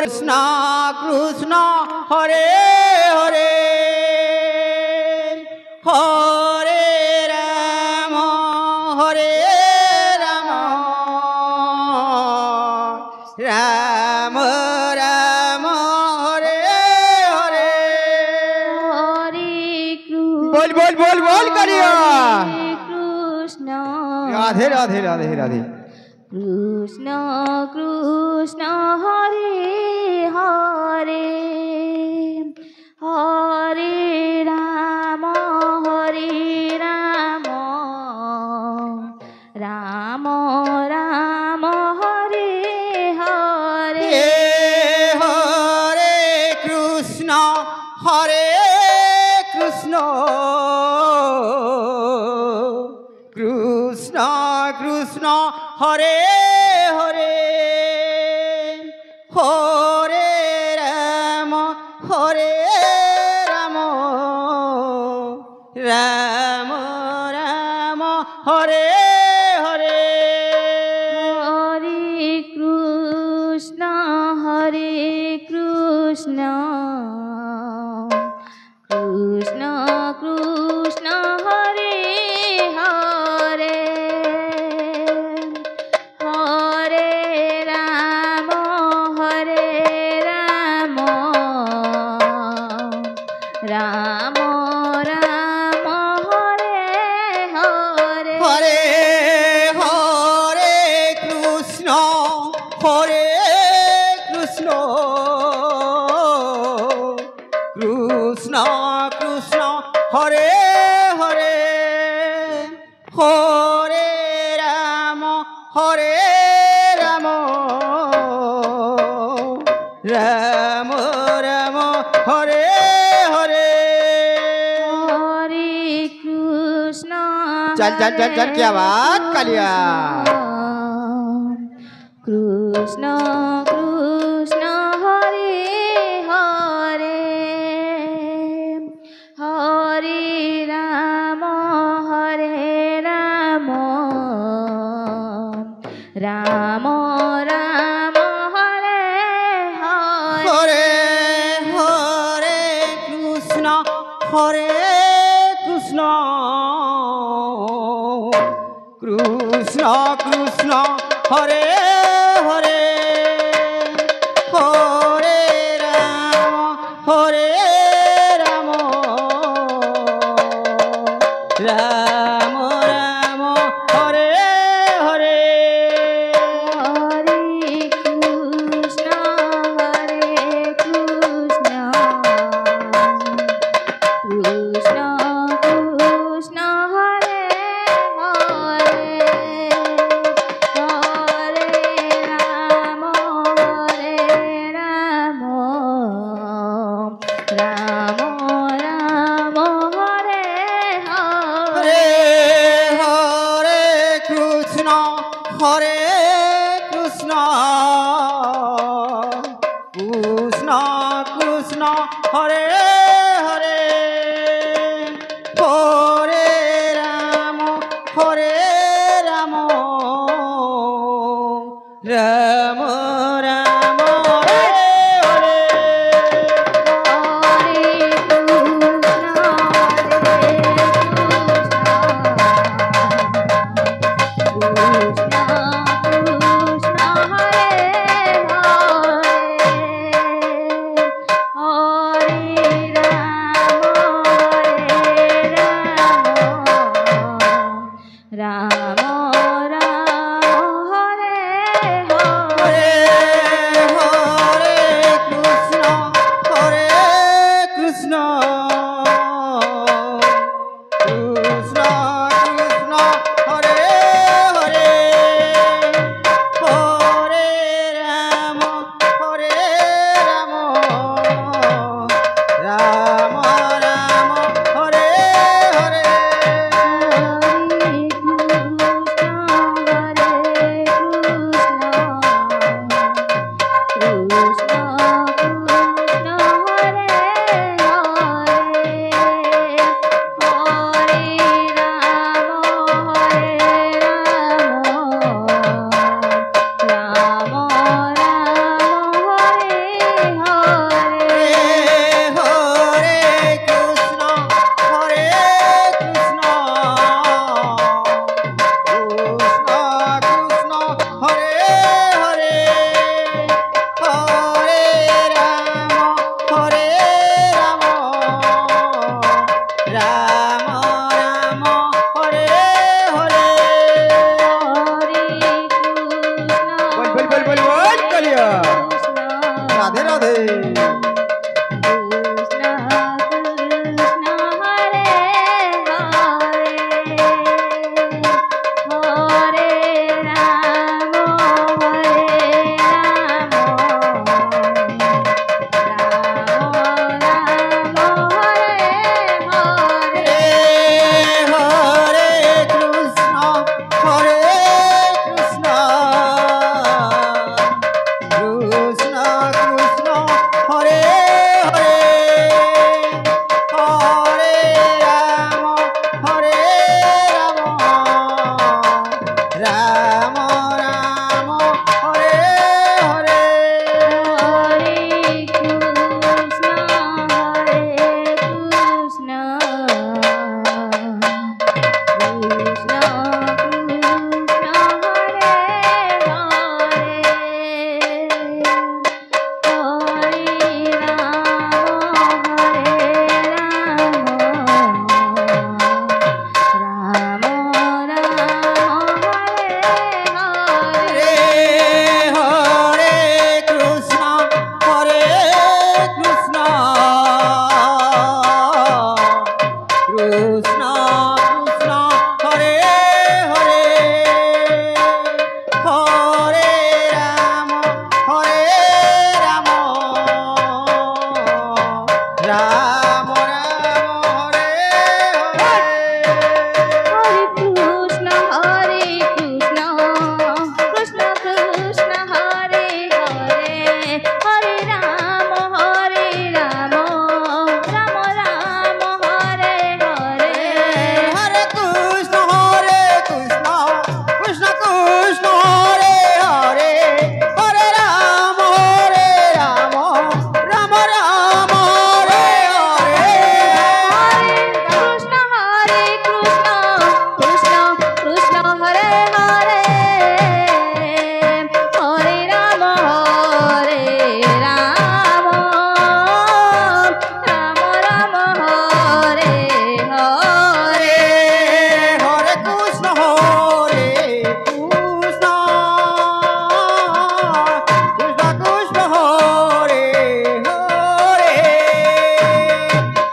কৃষ্ণ হরে হরে হরে রাম রাম রাম হরে হরে बोल बोल बोल बोल करिया कृष्ण राधे राधे राधे राधे कृष्ण कृष्ण हरे हरे हरे राम राम राम हरे हरे हरे कृष्ण कृष्ण कृष्ण हरे हरे हरे राम राम राम हरे हरे हरे कृष्ण कृष्ण कृष्ण हरे हरे हरे राम राम राम हरे हरे हरे हरे कृष्ण कृष्ण कृष्ण हरे हरे हरे राम राम राम हरे हरे हरे कृष्ण चल चल चल चल क्या बात कालिया कृष्ण कृष्ण हरे हरे हरे राम राम राम हरे हरे हरे कृष्ण कृष्ण कृष्ण हरे हरे हरे राम राम राम हरे हरे हरे कृष्ण कृष्ण कृष्ण हरे हरे हरे राम राम राम हरे हरे हरे कृष्ण कृष्ण कृष्ण हरे हरे हरे राम राम राम हरे हरे राम राम हरे हरे हरे कृष्ण कृष्ण कृष्ण हरे हरे রাম রাম হরে হরে হরে কৃষ্ণ হরে কৃষ্ণ কৃষ্ণ কৃষ্ণ হরে হরে হরে রাম হরে হরে কৃষ্ণ হরে Krishna Krishna Krishna Hare Hare Hare Ram Ram Ram Hare Hare Hare Krishna Krishna Krishna Hare Hare Hare Ram Ram Ram Hare Hare Hare Krishna Krishna Krishna Krishna Hare Hare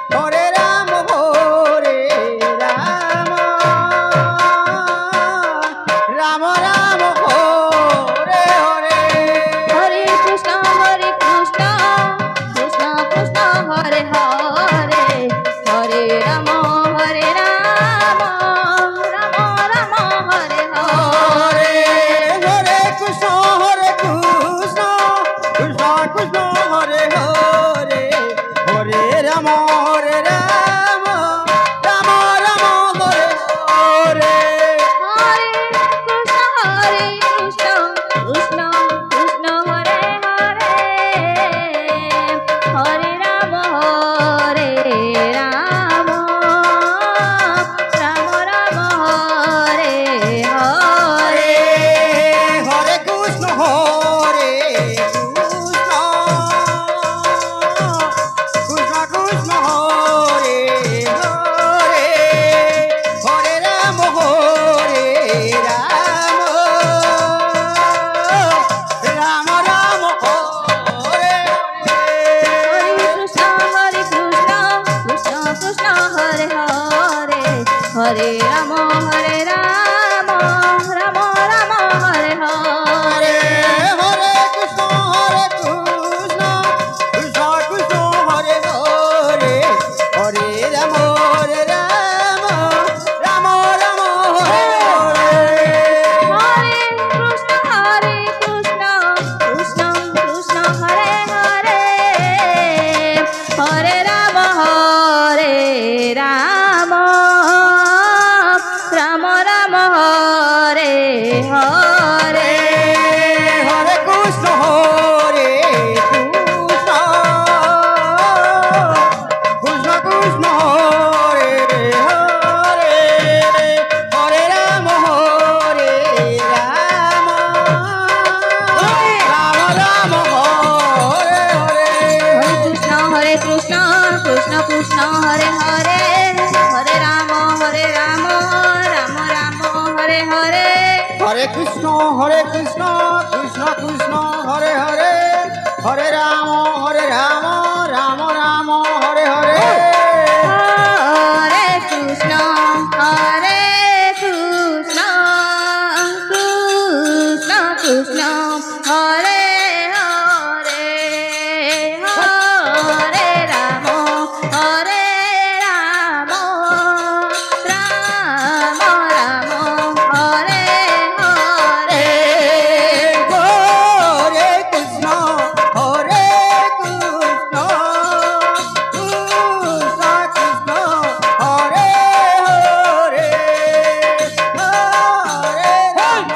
Hare Ram Ram Ram Hare Hare Krishna Krishna Krishna Hare Hare Hare Ram Ram Ram Hare Hare Hare Krishna Krishna Krishna Krishna Hare Hare Hare Ram Ram Ram Hare Hare Hare Krishna Krishna Krishna Hare Hare Hare Ram Ram Ram Hare Hare Hare Krishna Krishna Krishna Krishna Hare Hare Hare Ram Ram Ram Hare Hare Hare Krishna Krishna Krishna Hare Hare Hare Ram Ram Ram Hare Hare Hare Krishna Krishna Krishna Hare Hare Hare Ram Ram Ram Hare Hare Krishna Krishna Krishna Hare Hare Hare Ram Ram Ram Hare Hare Hare Krishna Krishna Krishna Krishna Hare Hare Hare Ram Ram Ram Hare Hare Hare Krishna Krishna Krishna Hare Hare Hare Ram Ram Ram Hare Hare Hare Krishna Krishna Krishna Krishna Hare Hare Hare Ram Ram Ram Hare Hare Hare Krishna Krishna Krishna Hare Hare Hare Ram Ram Ram Hare Hare Hare Krishna Krishna Krishna Hare Hare Hare Ram Ram Ram Hare Hare Hare Krishna Krishna Krishna Hare Hare Hare Ram Ram Ram Hare Hare Hare Krishna Krishna Krishna Hare Hare Hare Ram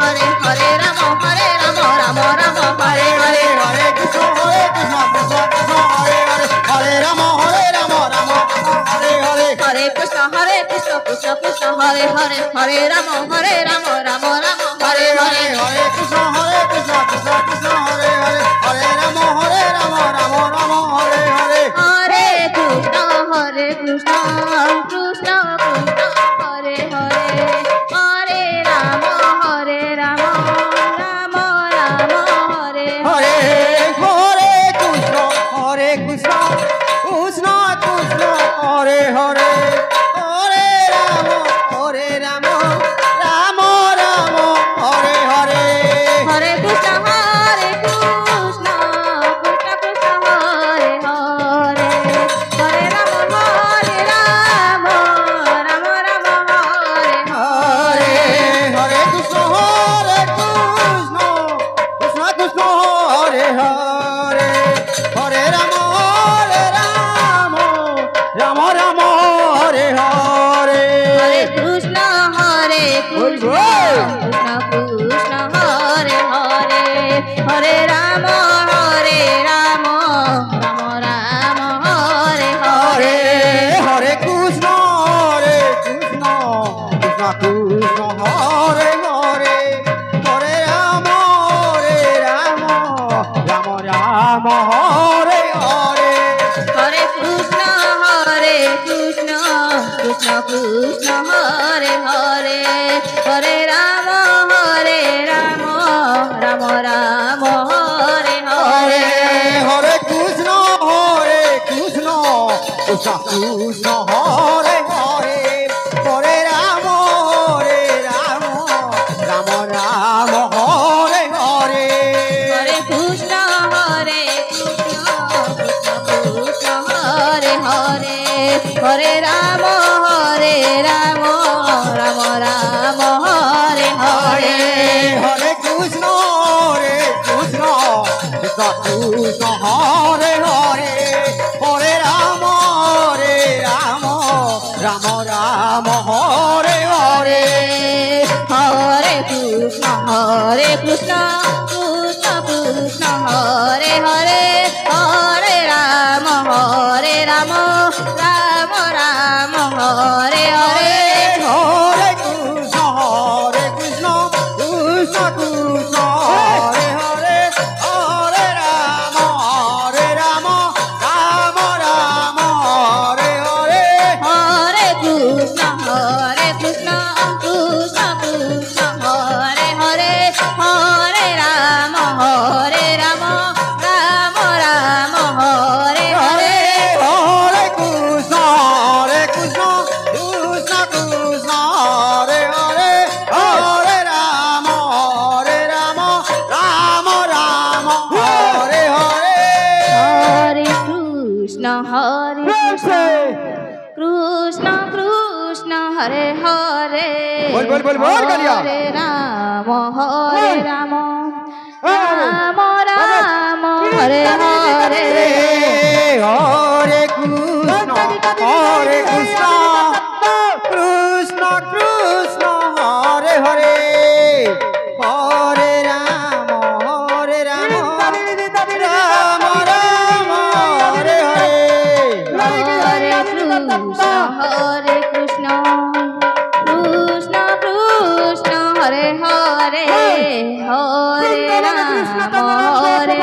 Hare Hare Rama Hare Rama Rama Rama Hare Hare Hare Krishna Krishna Krishna Hare Hare Hare Rama Rama Rama Hare Hare Hare Krishna Krishna Krishna Hare Hare Hare Rama Rama Rama Hare Hare Hare Krishna Krishna Krishna Hare Hare Hare Rama Rama Rama Hare Hare Hare Krishna Krishna Krishna Hare Hare Hare Rama Rama Rama Hare Hare Hare Krishna Krishna Krishna Hare Hare Hare Rama Rama Rama Hare Hare Hare Krishna Krishna Krishna Hare Hare Hare Rama Rama Rama Hare Hare Hare Krishna Krishna Krishna Hare Hare Hare Rama Rama Rama Hare Hare Hare Krishna Krishna Krishna Hare Hare Hare Rama Rama Rama Hare Hare Hare Krishna Krishna Krishna Hare Hare Hare Rama Rama Rama Hare Hare Hare Krishna Krishna Krishna Hare Hare Hare Rama Rama Rama Hare Hare Hare Hare Krishna Krishna Krishna Hare Hare Hare Rama Rama Rama Hare Hare Hare Krishna Krishna Krishna Hare Hare Hare Rama Rama Rama Hare Hare Hare Krishna Krishna Krishna Hare Hare Hare Rama Rama Rama Hare Hare Hare Krishna Krishna Krishna Hare Hare Hare Rama Rama Rama Hare Hare Hare Krishna Krishna Krishna Hare Hare Hare Rama Rama Rama Hare Hare Hare Krishna Krishna Krishna Hare Hare Hare Rama Rama Rama Hare Hare Hare Krishna Krishna Krishna Hare Hare Hare Rama Rama Rama Hare Hare Hare Krishna Krishna Krishna Hare Hare बोल, बोल, बोल, बोल, Kaliya. Hare Rama Rama Rama Hare Hare Hare Krishna Krishna Krishna Hare Hare Hare Rama Rama Rama Hare Hare Hare Krishna Krishna Krishna Hare Hare Hare Rama Rama Hare Hare Hare Krishna Krishna Hare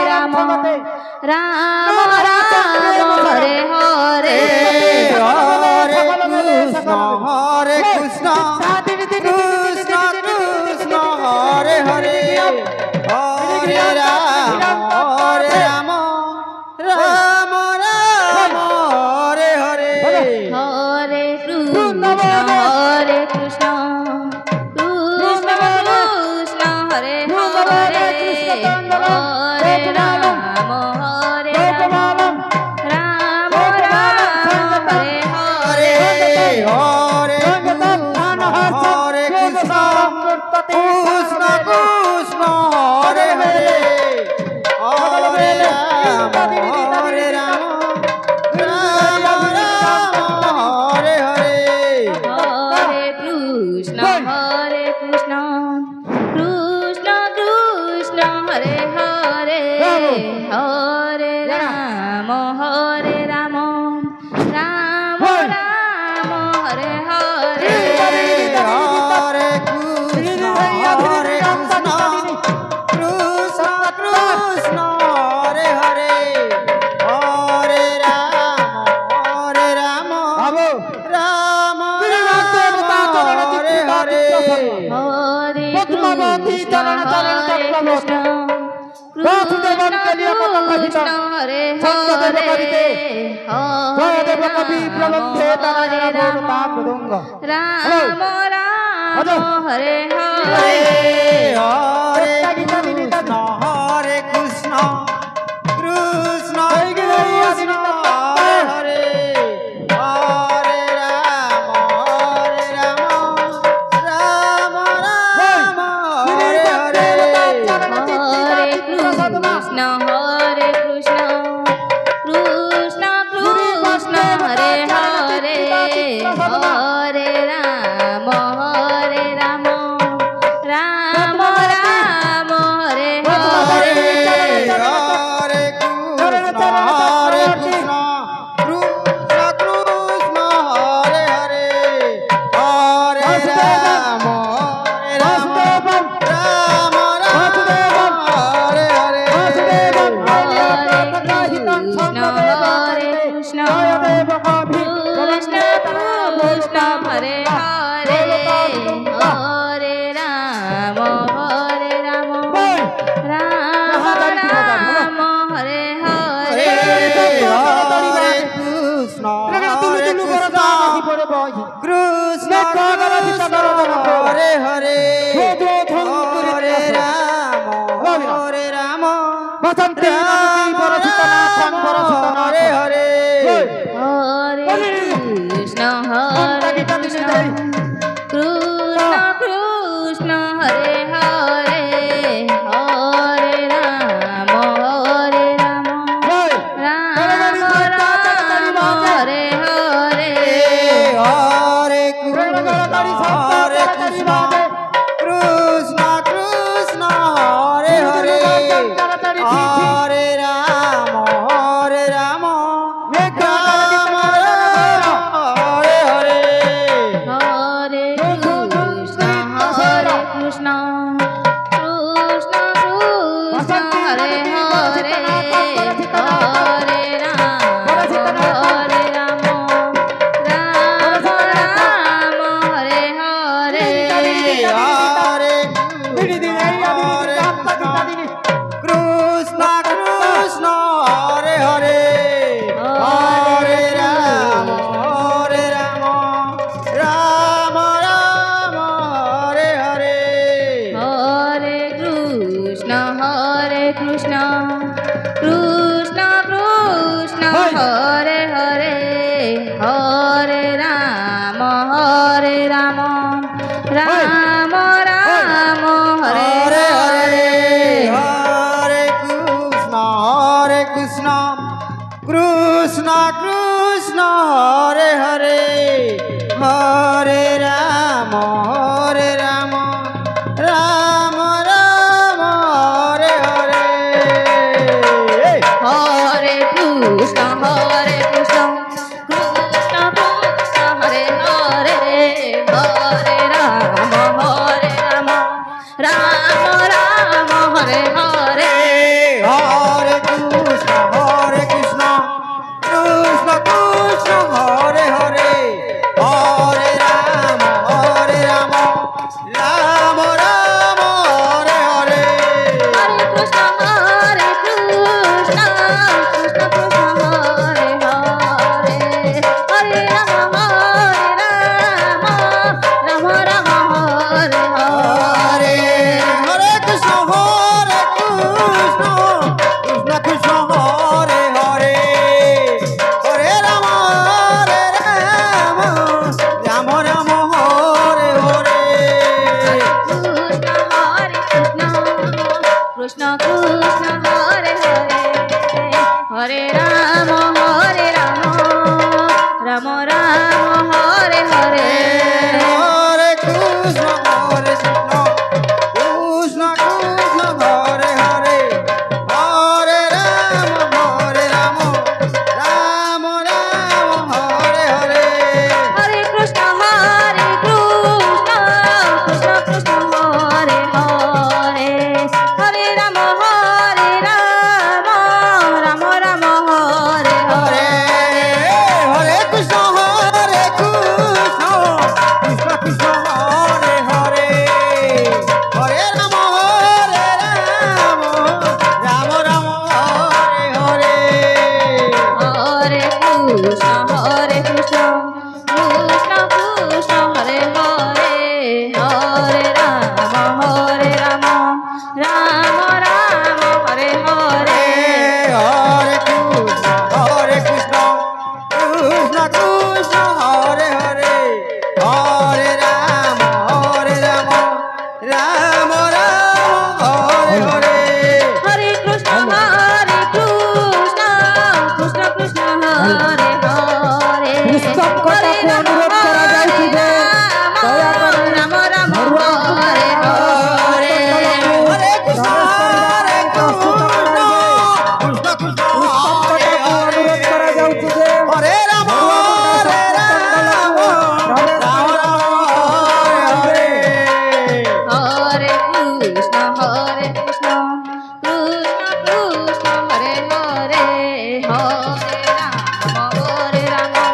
Hare Hare Rama Rama Hare Hare Hare Krishna Krishna Krishna Hare Hare Hare Rama Rama Hare Hare Hare Krishna Krishna Hare Hare Hare Rama Rama Hare Hare Hare Krishna हरे पद्मावती चरण चरण चक्रवर्ती वासुदेवन के लिए कृष्ण हरे हरे जयदेव कवि प्रबंधे नारायण बोलता मृदंग राम राम हरे हरे हरे कृष्ण हरे कृष्ण कृष्ण कृष्ण हरे हरे हरे राम राम राम हरे हरे हरे कृष्ण हरे कृष्ण कृष्ण कृष्ण हरे हरे हरे राम राम राम हरे हरे हरे कृष्ण हरे कृष्ण कृष्ण कृष्ण हरे हरे हरे राम राम राम हरे हरे हरे कृष्ण जयदेव कवि कृष्ण कृष्ण हरे हरे हरे राम राम राम हरे हरे हरे कृष्ण हरे कृष्ण कृष्ण कृष्ण हरे हरे हरे राम बसंती हरे हरे हरे कृष्ण कृष्ण कृष्ण हरे हरे हरे राम राम हरे हरे हरे कृष्ण हरे कृष्ण कृष्ण कृष्ण हरे हरे हरे राम राम राम हरे हरे हरे कृष्ण कृष्ण कृष्ण हरे हरे हरे राम राम हरे हरे हरे कृष्ण कृष्ण हरे हरे हरे राम राम राम हरे हरे हरे कृष्ण कृष्ण कृष्ण हरे हरे हरे राम राम राम हरे हरे हरे हरे कृष्ण कृष्ण कृष्ण हरे हरे हरे राम राम राम हरे हरे हरे कृष्ण कृष्ण कृष्ण हरे हरे हरे राम राम हरे हरे हरे कृष्ण कृष्ण कृष्ण हरे हरे हरे राम राम राम हरे हरे हरे कृष्ण कृष्ण कृष्ण हरे हरे हरे राम राम हरे हरे हरे कृष्ण कृष्ण অনুরোধ করা যাচ্ছে যে দয়া করে রাম রাম হরে হরে হরে কৃষ্ণ হরে কৃষ্ণ কৃষ্ণ কৃষ্ণ হরে হরে অনুরোধ করা যাচ্ছে যে হরে রাম হরে রাম রাম রাম হরে হরে হরে কৃষ্ণ কৃষ্ণ কৃষ্ণ হরে হরে হরে রাম রাম হরে হরে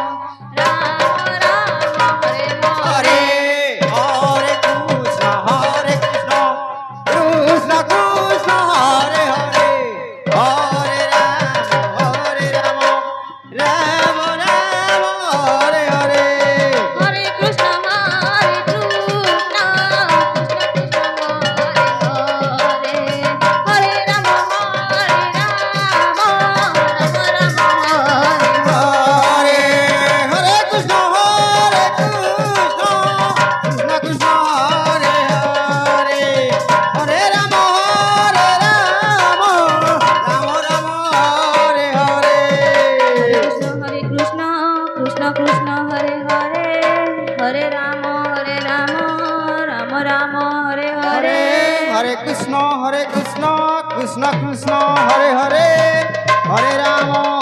হরে কৃষ্ণ কৃষ্ণ কৃষ্ণ হরে হরে হরে রাম রাম রাম হরে হরে হরে কৃষ্ণ হরে রাম হরে হরে কৃষ্ণ কৃষ্ণ কৃষ্ণ হরে হরে হরে রাম রাম রাম হরে হরে হরে কৃষ্ণ কৃষ্ণ কৃষ্ণ হরে হরে হরে রাম রাম রাম হরে হরে হরে কৃষ্ণ কৃষ্ণ কৃষ্ণ কৃষ্ণ হরে হরে হরে রাম